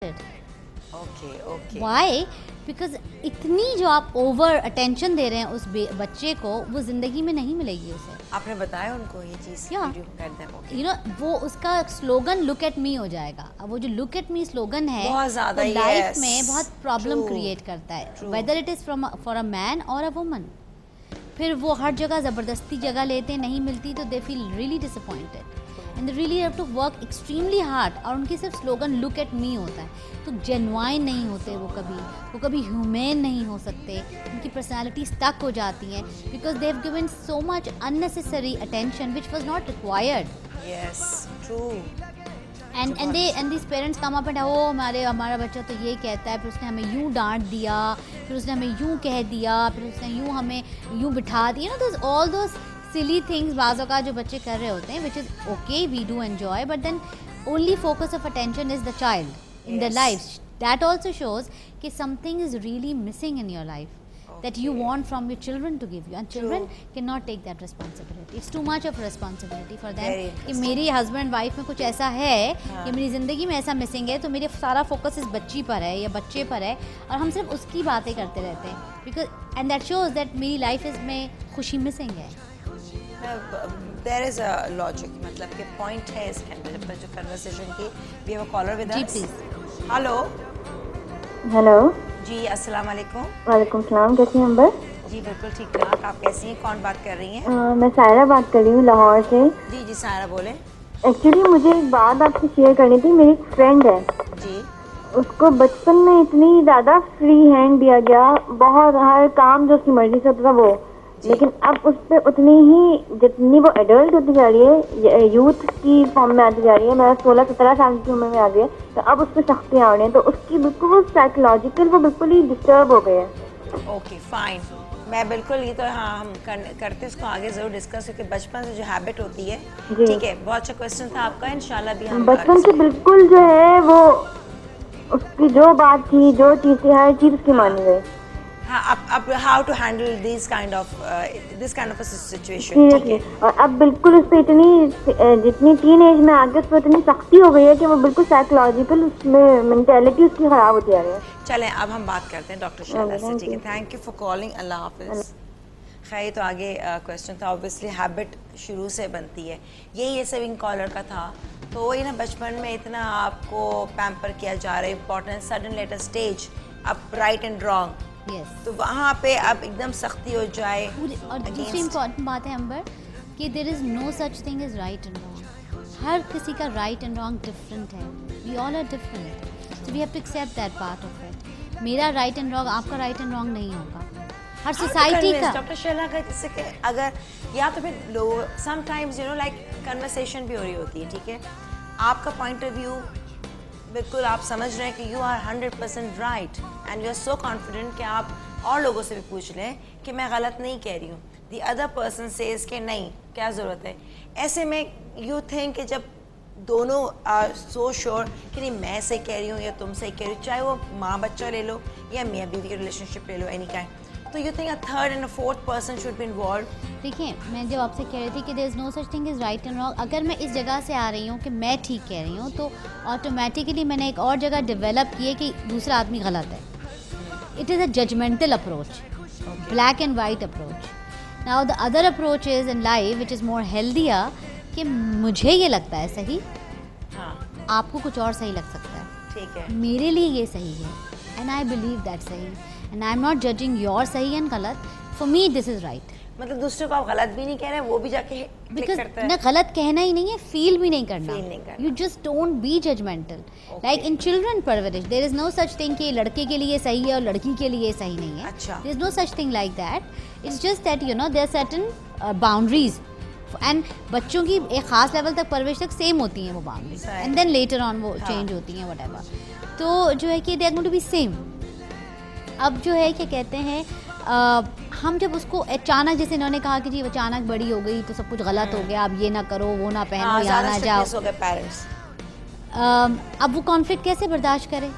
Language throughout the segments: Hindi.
ओके वाई बिकॉज इतनी जो आप ओवर अटेंशन दे रहे हैं उस बच्चे को वो जिंदगी में नहीं मिलेगी उसे. आपने बताया उनको ये चीज़ Yeah. यू नो वो उसका स्लोगन लुक एट मी हो जाएगा. अब वो जो लुक एट मी स्लोगन है बहुत ज़्यादा, वो लाइफ yes. में बहुत प्रॉब्लम True. क्रिएट करता है, True. Whether it is for a man और अ वुमन. फिर वो हर जगह ज़बरदस्ती जगह लेते हैं, नहीं मिलती तो they feel really disappointed and they really have to work extremely hard. और उनकी सिर्फ स्लोगन लुक एट मी होता है तो जेन्युइन नहीं होते वो कभी ह्यूमेन नहीं हो सकते. उनकी पर्सनैलिटी स्टक हो जाती हैं because they have given so much unnecessary attention which was not required. Yes true. And this parents come up and oh हमारा बच्चा तो ये कहता है, फिर उसने हमें यूं डांट दिया, फिर उसने हमें यूं कह दिया, फिर उसने यूं हमें यूं बिठा दिया. No those all those silly things बाज़ों का जो बच्चे कर रहे होते हैं which is okay, we do enjoy, but then only focus of attention is the child in the life. That also shows कि something is really missing in your life that you want from your children to give you, and children cannot take that responsibility. It's too much of a responsibility for them कि मेरी हस्बैंड वाइफ में कुछ ऐसा है कि मेरी ज़िंदगी में ऐसा मिसिंग है तो मेरे सारा फोकस इस बच्ची पर है या बच्चे पर है और हम सिर्फ उसकी बातें करते रहते हैं because and that shows that मेरी लाइफ में खुशी मिसिंग है. देयर इज अ लॉजिक, मतलब कि पॉइंट है इसके अंदर जो कन्वर्सेशन की. We have a caller with जी अस. प्लीज. हेलो जी अस्सलाम वालेकुम. वालेकुम सलाम. कैसी हैं अंबर? जी बिल्कुल ठीक ठाक. आप कैसी हैं? कौन बात कर रही हैं? मैं सायरा बात कर रही हूँ लाहौर से. जी जी सारा बोले. एक्चुअली मुझे एक बात आपसे शेयर करनी थी. मेरी एक फ्रेंड है, जी उसको बचपन में इतनी ज़्यादा फ्री हैंड दिया गया, बहुत हर काम जो उसकी मर्जी से होता था वो, लेकिन अब उस पर उतनी ही जितनी वो एडल्ट होती जा रही है, यूथ की फॉर्म में आती जा रही है, मैं 16-17 साल की उम्र में आ गई है, तो अब उस पर सख्तियाँ आ रही हैं, तो उसकी बिल्कुल वो साइकोलॉजिकल वो बिल्कुल ही डिस्टर्ब हो गए हैं. Okay fine. मैं बिल्कुल ये तो हाँ हम करते उसको आगे ज़रूर डिस्कस, क्योंकि बचपन से जो हैबिट होती है. ठीक है, बहुत अच्छा क्वेश्चन था आपका. इंशाल्लाह भी हम बचपन से बिल्कुल जो है वो उसकी जो बात थी, जो चीज़ थी, हर चीज़ उसकी मानी गई. हाँ अब how to handle this kind of a situation. Seriously. और अब बिल्कुल उस पर इतनी जितनी टीन एज में आगे उस पर इतनी सख्ती हो गई है कि वो बिल्कुल साइकोलॉजिकल उसमें मेंटेलिटी उसकी ख़राब होती जा रही है. चलें अब हम बात करते हैं डॉक्टर शैला से. ठीक है, थैंक यू फॉर कॉलिंग. अल्लाह हाफिज़. खैर तो आगे क्वेश्चन था. ऑब्वियसली हैबिट शुरू से बनती है. यही सेविंग कॉलर का था. तो वही ना, बचपन में इतना आपको पैम्पर किया जा रहा है, इम्पोर्टेंट सडन लेटर स्टेज, अब राइट एंड रॉन्ग. यस. तो वहाँ पे अब एकदम सख्ती हो जाए. और दूसरी इम्पॉर्टेंट बात है अंबर कि there is no such thing is right and wrong. हर किसी का राइट एंड रॉन्ग डिफरेंट है. We all are different, so we have to accept that part of it. मेरा राइट एंड रॉन्ग आपका राइट एंड रॉन्ग नहीं होगा. हर सोसाइटी का. डॉक्टर शैला का जिससे कि अगर या तो फिर लोग समटाइम्स लाइक कन्वर्सेशन भी हो रही होती है. ठीक है, आपका पॉइंट ऑफ व्यू बिल्कुल आप समझ रहे हैं कि you are 100% right and you are so confident कि आप और लोगों से भी पूछ लें कि मैं गलत नहीं कह रही हूँ. दी अदर पर्सन सेज कि नहीं, क्या ज़रूरत है. ऐसे में यू थिंक कि जब दोनों आर सो श्योर कि नहीं मैं सही कह रही हूँ या तुम सही कह रही हो, चाहे वो माँ बच्चा ले लो या मियाँ बीवी की रिलेशनशिप ले लो, एनी काइंड, तो you think a third and a fourth person should be involve. देखिए, मैं जब आपसे कह रही थी कि there is no such thing is right and wrong, अगर मैं इस जगह से आ रही हूँ कि मैं ठीक कह रही हूँ तो ऑटोमेटिकली मैंने एक और जगह डेवलप की है कि दूसरा आदमी गलत है. It is a judgemental approach, black and white approach. Now the other approach is in life which is more healthier कि मुझे ये लगता है सही, हाँ आपको कुछ और सही लग सकता है. ठीक है. मेरे लिए ये सही है एंड आई बिलीव दैट सही, and I am not judging your सही एंड गलत. For me this is right. मतलब दूसरे को आप गलत भी नहीं कह रहे, वो भी जाके क्लिक बिकॉज करता है. ना गलत कहना ही नहीं है, फील भी नहीं करना. Feel नहीं करना. You just don't be judgemental. Like in children परवरिश there is no such thing कि लड़के के लिए सही है और लड़की के लिए सही नहीं है. अच्छा. There is no such thing like that. It's just that you know there are certain boundaries and बच्चों की एक खास लेवल तक परवरिश तक सेम होती हैं वो boundaries and then later on वो चेंज होती हैं व्हाटएवर. तो जो है कि they are going to be same. अब जो है क्या कहते हैं हम जब उसको अचानक, जैसे इन्होंने कहा कि जी अचानक बड़ी हो गई तो सब कुछ गलत हो गया, अब ये ना करो, वो ना पहनो, यहाँ ना जाओ, हो गए पेरेंट्स. अब वो कॉन्फ्लिक्ट कैसे बर्दाश्त करे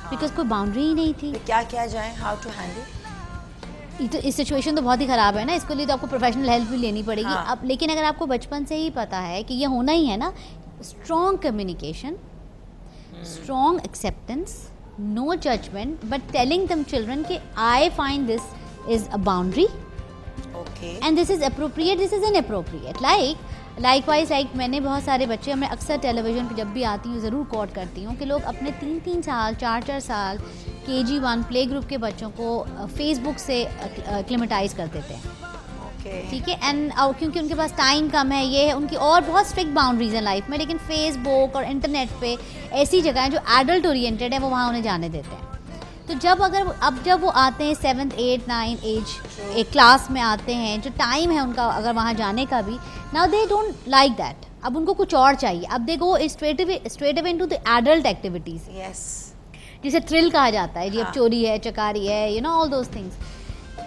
बिकॉज कोई बाउंड्री ही नहीं थी. तो क्या किया जाए, हाउ टू हैंडल. तो इस सिचुएशन तो बहुत ही ख़राब है ना, इसके लिए तो आपको प्रोफेशनल हेल्प भी लेनी पड़ेगी. हाँ. अब लेकिन अगर आपको बचपन से ही पता है कि ये होना ही है ना, strong communication strong acceptance, no judgment, but telling them children कि I find this is a boundary okay and this is appropriate, this is inappropriate. Likewise, मैंने बहुत सारे बच्चे, मैं अक्सर टेलीविज़न पे जब भी आती हूँ ज़रूर कोट करती हूँ कि लोग अपने 3-3 साल 4-4 साल KG1 प्ले ग्रुप के बच्चों को फेसबुक से एक्लिमेटाइज कर देते हैं, ओके ठीक है। एंड क्योंकि उनके पास टाइम कम है, ये है उनकी, और बहुत स्ट्रिक्ट बाउंड्रीज हैं लाइफ में, लेकिन फेसबुक और इंटरनेट पे ऐसी जगह हैं जो एडल्ट ओरिएंटेड है, वो वहाँ उन्हें जाने देते हैं। तो जब वो आते हैं 7th 8th 9th एज, एक क्लास में आते हैं, जो टाइम है उनका अगर वहाँ जाने का भी, now they don't like that, अब उनको कुछ और चाहिए, अब they go straight away into the adult activities, yes जिसे थ्रिल कहा जाता है जी। अब चोरी है, चकारी है, you know all those things.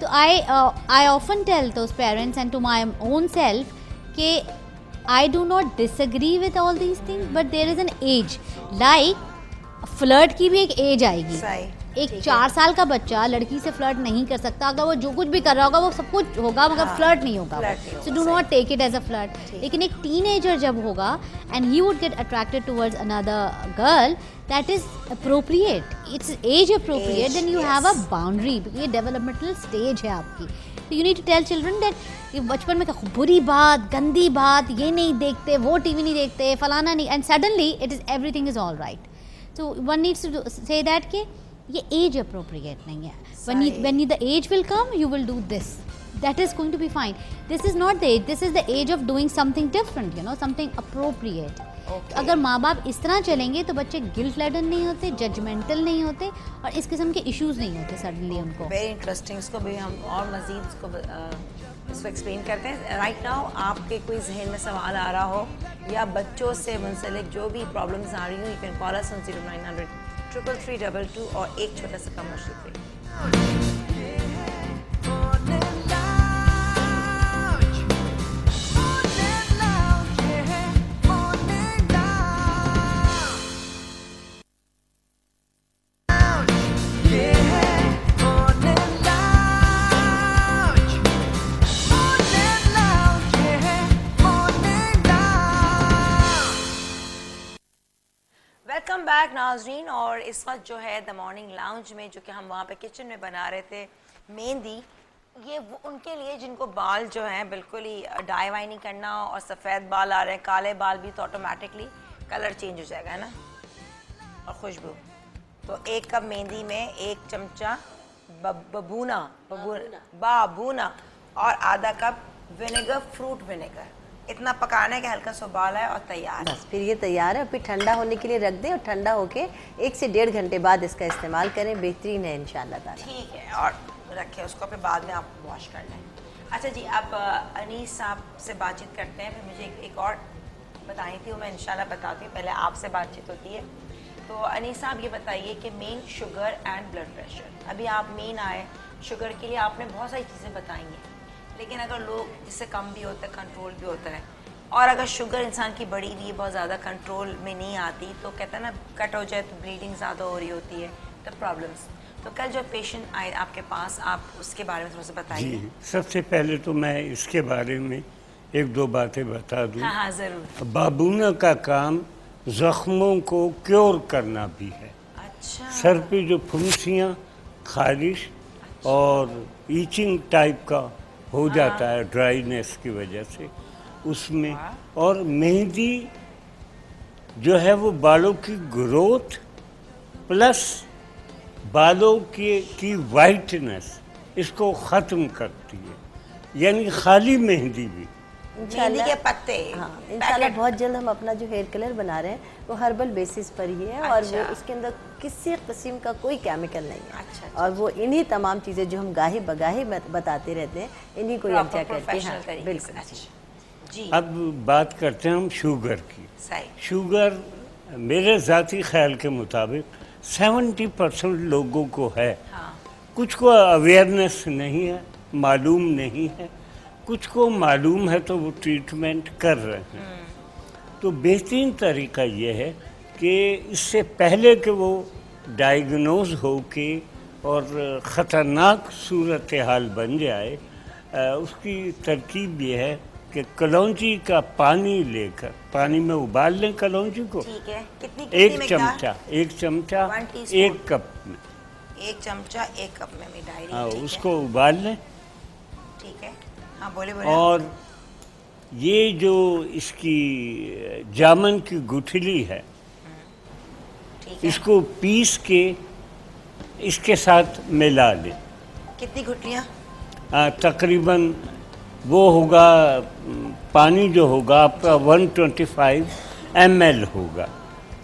तो I often tell those parents and to my own self कि I do not disagree with all these things, but there is an age, like flirt की भी एक एज आएगी। सही एक 4 साल का बच्चा लड़की से फ्लर्ट नहीं कर सकता, अगर वो जो कुछ भी कर रहा होगा वो सब कुछ होगा, मगर फ्लर्ट नहीं होगा, so do not take it as a flirt. लेकिन एक टीनेजर जब होगा and he would get attracted towards another girl, that is appropriate, it's age appropriate, then you have a boundary, ये डेवलपमेंटल स्टेज है आपकी। तो you need to tell children that बचपन में बुरी बात, गंदी बात, ये नहीं देखते, वो टीवी नहीं देखते, फलाना नहीं, and suddenly it is everything is all right. So one needs to say that कि ये एज अप्रोप्रिएट नहीं है, when the age will come you will do this, that is going to be fine, this is not the age, this is the age of doing something different, you know, something appropriate. Okay. अगर माँ बाप इस तरह चलेंगे तो बच्चे गिल्ट लेडन नहीं होते, जजमेंटल नहीं होते, और इस किस्म के इश्यूज नहीं होते सडनली उनको। वेरी इंटरेस्टिंग, इसको भी हम और मज़ीद इसको एक्सप्लेन करते हैं। राइट नाउ आपके कोई जहन में सवाल आ रहा हो या बच्चों से मुंसलिक जो भी प्रॉब्लम्स आ रही हो, you can call us on 0900 33322 और एक छोटा सा कमर्शियल ब्रेक। वेलकम बैक नाज़रीन, और इस वक्त जो है द मॉर्निंग लाउंज में, जो कि हम वहाँ पे किचन में बना रहे थे मेहंदी, ये वो उनके लिए जिनको बाल जो हैं बिल्कुल ही डाई वाई नहीं करना और सफ़ेद बाल आ रहे हैं, काले बाल भी, तो ऑटोमेटिकली कलर चेंज हो जाएगा, है ना, और खुशबू। तो 1 कप मेहंदी में 1 चमचा बाबूना और आधा कप विनेगर, फ्रूट विनेगर, इतना पकाना है कि हल्का सा उबाल है और तैयार। बस फिर ये तैयार है, फिर ठंडा होने के लिए रख दें और ठंडा होके 1 से 1.5 घंटे बाद इसका इस्तेमाल करें, बेहतरीन है इंशाल्लाह ताला। ठीक है, और रखें उसको, फिर बाद में आप वॉश कर लें। अच्छा जी, अब अनीस साहब से बातचीत करते हैं, फिर मुझे एक और बताई थी, वो मैं इंशाल्लाह बताती हूँ, पहले आपसे बातचीत होती है। तो अनीस साहब ये बताइए कि main sugar and blood pressure, अभी आप मेन आए शुगर के लिए, आपने बहुत सारी चीज़ें बताई हैं, लेकिन अगर लोग जिससे कम भी होता है, कंट्रोल भी होता है, और अगर शुगर इंसान की बढ़ी हुई बहुत ज़्यादा कंट्रोल में नहीं आती, तो कहते हैं ना कट हो जाए तो ब्लीडिंग ज़्यादा हो रही होती है, तो प्रॉब्लम्स। तो कल जो पेशेंट आए आपके पास, आप उसके बारे में थोड़ा सा बताइए। जी, सबसे पहले तो मैं इसके बारे में 1-2 बातें बता दूं। हाँ हाँ ज़रूर। बाबूना का काम ज़ख्मों को क्योर करना भी है। अच्छा, सर पे जो फुंसियाँ, खारिश और ईचिंग टाइप का हो जाता है ड्राइनेस की वजह से, उसमें, और मेहंदी जो है वो बालों की ग्रोथ प्लस बालों की वाइटनेस इसको ख़त्म करती है, यानी खाली मेहंदी भी। मेहंदी के पत्ते, हाँ इंशाल्लाह बहुत जल्द हम अपना जो हेयर कलर बना रहे हैं वो हर्बल बेसिस पर ही है, और वो उसके अंदर किसी किस्म का कोई केमिकल नहीं है। अच्छा, और वो इन्हीं तमाम चीज़ें जो हम गाहे बगाहे बताते रहते हैं, इन्हीं को यकजा करते हैं। हाँ, बिल्कुल जी। अब बात करते हैं हम शुगर की। सही। शुगर मेरे ज़ाती ख्याल के मुताबिक 70% लोगों को है। हाँ। कुछ को अवेयरनेस नहीं है, मालूम नहीं है, कुछ को मालूम है तो वो ट्रीटमेंट कर रहे हैं। तो बेहतरीन तरीका ये है कि इससे पहले कि वो डायग्नोज हो के और ख़तरनाक सूरत हाल बन जाए, उसकी तरकीब ये है कि कलौंजी का पानी लेकर पानी में उबाल लें कलौंजी को, ठीक है, कितनी एक मिकदार? चमचा 1 टीस्पून। 1 कप में, 1 चमचा 1 कप में मिठाई हाँ ठीक उसको उबाल लें। है, ठीक है, हाँ बोले बोले। और ये जो इसकी जामन की गुठली है, ठीक है, इसको पीस के इसके साथ मिला लें। कितनी गुठलियाँ? तकरीबन वो होगा, पानी जो होगा आपका 125 ml होगा।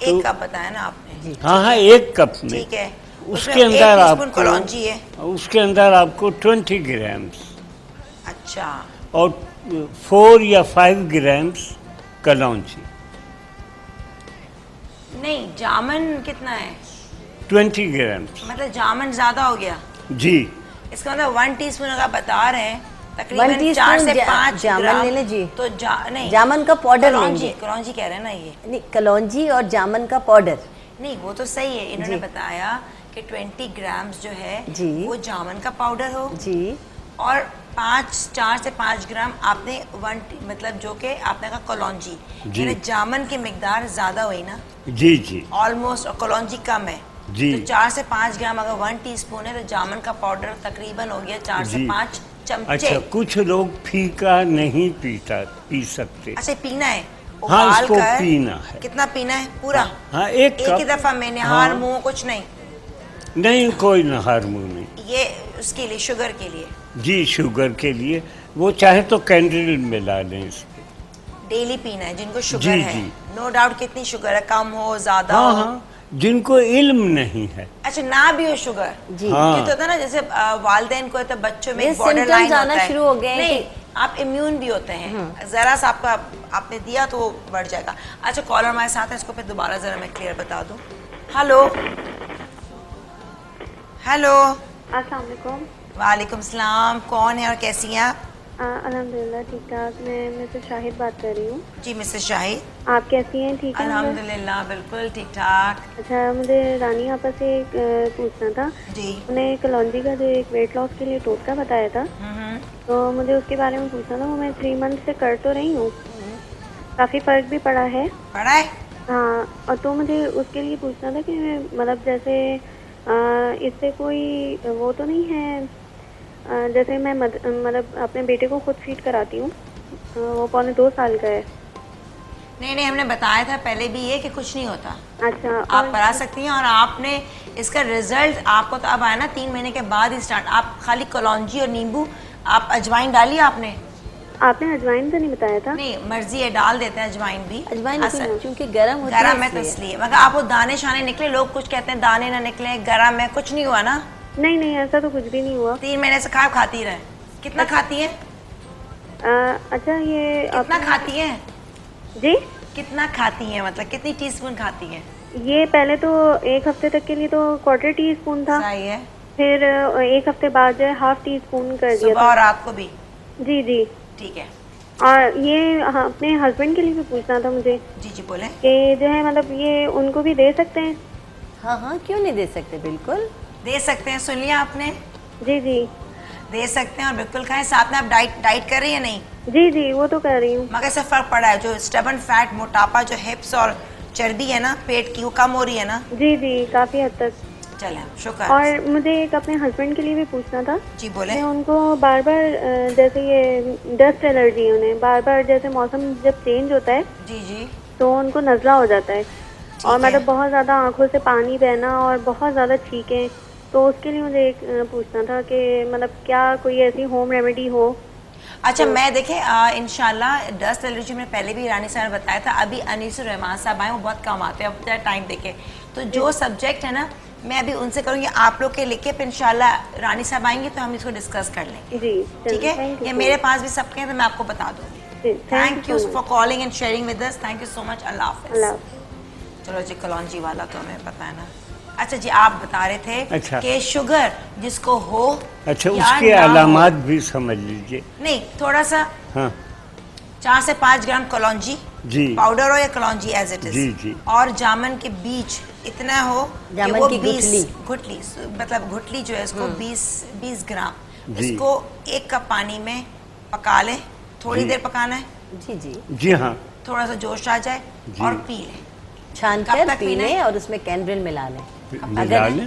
1 कप बताया ना आपने? हाँ हाँ 1 कप में। ठीक है, उसके उसमें अंदर 1 टीस्पून आपको कलौंजी है। उसके अंदर आपको 20 ग्राम्स अच्छा, और 4 या 5 ग्राम्स कलौंजी। नहीं जामन कितना है? 20 ग्राम्स मतलब जामन ज्यादा हो गया। जी। इसका मतलब 1 टीस्पून अगर बता रहे हैं, 1 तकरीबन टीस्पून 4 से 5 जामन ग्राम ले लें जी। तो नहीं जामन का पाउडर कलौंजी, लेंगे। कलौंजी कह रहे हैं ना ये? नहीं, कलौंजी और जामन का पाउडर। नहीं वो तो सही है, इन्होंने जी। बताया कि 20 ग्राम्स जो है जी। वो जामन का पाउडर हो, जी और 4 से 5 ग्राम आपने मतलब जो कि आपने कहा कलौंजी, जी। यानी जामन की मिकदार ज्यादा हुई ना जी जी ऑलमोस्ट, और कलौंजी कम है। जी। तो 4 से 5 ग्राम अगर 1 टीस्पून है तो जामन का पाउडर तकरीबन हो गया 4 से जी। 5 चमचे। अच्छा, कुछ लोग फीका नहीं पी सकते। अच्छा पीना है? हाँ, उबाल इसको कर पीना है। कितना पीना है? पूरा? हाँ, एक ही कप। दफा में, निहार हाँ। मुंह कुछ नहीं? नहीं, कोई नहर मुँह नहीं। ये उसके लिए, शुगर के लिए जी, शुगर के लिए वो चाहे तो कैंडिल मिला लें इसमें। डेली पीना है जिनको शुगर जी, है? जी। No doubt. कितनी शुगर है? कम हो, ज्यादा हाँ हो? हाँ, जिनको इल्म नहीं है। अच्छा, ना भी हो शुगर? जी। हाँ। ये तो होता है ना, जैसे वालदेन को तो बच्चों में ये बॉर्डर symptoms लाइन आना होता है। शुरू हो गए हैं नहीं, कि- आप इम्यून भी होते हैं, जरा सा आपने दिया तो वो बढ़ जाएगा। अच्छा, कॉलर हमारे साथ है, इसको फिर दोबारा जरा मैं क्लियर बता दूं। Hello hello. अस्सलाम वालेकुम। वालेकुम सलाम, कौन है और कैसी हैं आप? अल्हम्दुलिल्लाह ठीक ठाक। मैं मिसेस शाहिद बात कर रही हूँ। जी मिसेस शाहिद। आप कैसी हैं? ठीक है? अल्हम्दुलिल्लाह बिल्कुल ठीक ठाक। अच्छा, मुझे रानी आपा से पूछना था। जी। उन्हें कलौंजी का जो एक वेट लॉस के लिए टोटका बताया था, तो मुझे उसके बारे में पूछना था। वो मैं 3 मंथ से कर तो रही हूँ, काफ़ी फ़र्क भी पड़ा है। पढ़ा है? हाँ, और तो मुझे उसके लिए पूछना था कि मतलब जैसे इससे कोई वो तो नहीं है, जैसे मैं मतलब अपने बेटे को खुद फीड कराती हूँ, वो 2.25 साल का है। नहीं, हमने बताया था पहले भी ये कि कुछ नहीं होता, अच्छा, आप करा सकती हैं। और आपने इसका रिजल्ट आपको तो अब आया ना 3 महीने के बाद ही स्टार्ट। आप खाली कलौंजी और नींबू, आप अजवाइन डाली आपने? आपने अजवाइन तो नहीं बताया था? नहीं, मर्जी है, डाल देते हैं अजवाइन भी। अजवाइन असल- क्योंकि गर्म होती गरम है तो इसलिए। इसलिए, मगर आपको दाने शाने निकले? लोग कुछ कहते हैं दाने ना निकले, गरम है, कुछ नहीं हुआ ना? नहीं नहीं, ऐसा तो कुछ भी नहीं हुआ। 3 महीने से खाती रहे। कितना खाती है? अच्छा, ये कितना खाती है? जी, कितना खाती है मतलब कितनी टीस्पून खाती है? ये पहले तो 1 हफ्ते तक के लिए तो 1/4 टीस्पून था, सही है। फिर 1 हफ्ते बाद जो है 1/2 टीस्पून कर दिया सुबह था। और रात को भी? जी जी। ठीक है। और ये अपने हस्बैंड के लिए भी पूछना था मुझे जी जी बोले। कि जो है मतलब ये उनको भी दे सकते हैं? हाँ हाँ, क्यों नहीं दे सकते, बिल्कुल दे सकते हैं, सुन लिया आपने? जी जी। दे सकते हैं और बिल्कुल खाएं। साथ में आप डाइट कर रही है? नहीं, जी जी, वो तो कर रही हूँ। मगर से फर्क पड़ा है? जो स्टबन फैट, मोटापा, जो हिप्स और चर्बी है ना पेट की, वो कम हो रही है ना? जी जी, काफ़ी हद तक। चले, शुक्र। और मुझे एक अपने हस्बैंड के लिए भी पूछना था। जी बोले। मैं उनको बार बार जैसे ये डस्ट एलर्जी है उन्हें, बार बार जैसे मौसम जब चेंज होता है जी जी। तो उनको नज़ला हो जाता है, और है। मतलब बहुत ज़्यादा आंखों से पानी बहना और बहुत ज़्यादा छींकें। तो उसके लिए मुझे एक पूछना था कि मतलब क्या कोई ऐसी होम रेमेडी हो? अच्छा, मैं देखें इंशाल्लाह डस्ट एलर्जी में पहले भी रानी साहब ने बताया था। अभी अनीसुर रहमान साहब आए, वो बहुत कम आते हैं, अब टाइम देखे तो जो सब्जेक्ट है ना मैं अभी उनसे करूँगी, आप लोग के लिखे, फिर इंशाल्लाह रानी साहब आएंगी तो हम इसको डिस्कस कर लेंगे। जी ठीक है? ये मेरे पास भी सबके हैं तो मैं आपको बता दूंगी। Thank you for calling and sharing with us. Thank you so much. Allah हाफिज़। अल्लाह। चलो जी, कलौंजी वाला तो हमें पता है ना। अच्छा जी, आप बता रहे थे अच्छा। कि शुगर जिसको हो अच्छा, या उसके ना हो। अलामात भी समझ लीजिए। नहीं, थोड़ा सा हाँ 4 से 5 ग्राम कलौंजी जी। पाउडर हो या कलौंजी एज इट इज। जी, जी। और जामन के बीज इतना हो कि जामन वो की 20 गुठली, मतलब गुठली जो है इसको 20 ग्राम, जी। इसको 1 कप पानी में पका लें थोड़ी जी। देर पकाना है, जी जी, जी हाँ, थोड़ा सा जोश आ जाए जी। और पी लें। छान कब कर तक पी पीना लें है? और उसमें कैनब्रिल मिला लें। मिला लें।